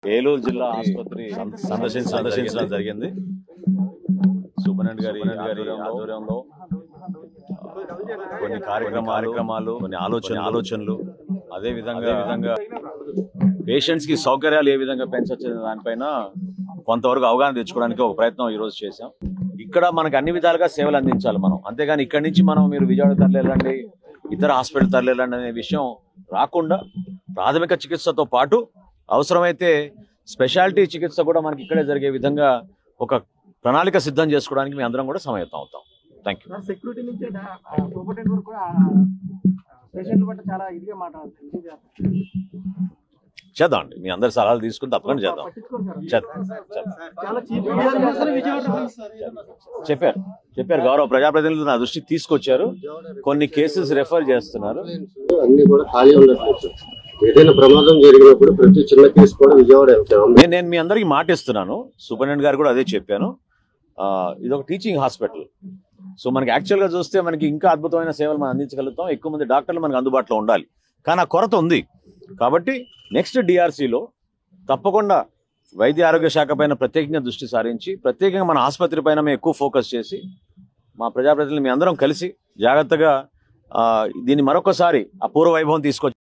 ఏలూరు జిల్లా ఆసుపత్రి సందర్శించడం జరిగింది. సూపరింటెండెంట్ గారి ఆధ్వర్యంలో కొన్ని కార్యక్రమాలు కొన్ని ఆలోచనలు అదే విధంగా పేషెంట్స్ కి సౌకర్యాలు ఏ విధంగా పెంచొచ్చే దానిపైన కొంతవరకు అవగాహన తెచ్చుకోవడానికి ఒక ప్రయత్నం ఈ రోజు చేశాం. ఇక్కడ మనకు అన్ని విధాలుగా సేవలు అందించాలి మనం, అంతేగాని ఇక్కడి నుంచి మనం మీరు విజయవాడ తరలిరండి, ఇతర హాస్పిటల్ తరలిరండి అనే విషయం రాకుండా ప్రాథమిక చికిత్సతో పాటు అవసరమైతే స్పెషాలిటీ చికిత్స కూడా మనకి ఇక్కడే జరిగే విధంగా ఒక ప్రణాళిక సిద్ధం చేసుకోవడానికి మేము అందరం కూడా సమాయత్తం అవుతాం. Thank you. సెక్యూరిటీ నుంచి సూపరింటెండెంట్ వరకు పేషెంట్ల పట్ల చాలా ఇదిగా మాట్లాడుతుంది. చేద్దాం అండి, మీ అందరి సలహాలు తీసుకుని తప్పకుండా చేద్దాం. చెప్పారు గౌరవ ప్రజాప్రతినిధులు నా దృష్టికి తీసుకొచ్చారు. కొన్ని కేసెస్ రెఫర్ చేస్తున్నారు. అన్ని కూడా ఖాళీ ఉండట్లేదు. ఏదైనా ప్రమాదం జరిగినప్పుడు ప్రతి చిన్న కేసు కూడా విజయవాడ. నేను మీ అందరికి మాటిస్తున్నాను, సూపరింటెండెంట్ గారు కూడా అదే చెప్పాను. ఇది ఒక టీచింగ్ హాస్పిటల్. సో మనకి యాక్చువల్గా చూస్తే మనకి ఇంకా అద్భుతమైన సేవలు మనం అందించగలుగుతాం. ఎక్కువ మంది డాక్టర్లు మనకు అందుబాటులో ఉండాలి, కానీ ఆ కొరత ఉంది. కాబట్టి నెక్స్ట్ డిఆర్సీలో తప్పకుండా వైద్య ఆరోగ్య శాఖ పైన ప్రత్యేకంగా దృష్టి సారించి ప్రత్యేకంగా మన ఆసుపత్రి పైన మేము ఎక్కువ ఫోకస్ చేసి మా ప్రజాప్రతినిధులు మీ అందరం కలిసి జాగ్రత్తగా దీన్ని మరొకసారి అపూర్వ వైభవం తీసుకొచ్చి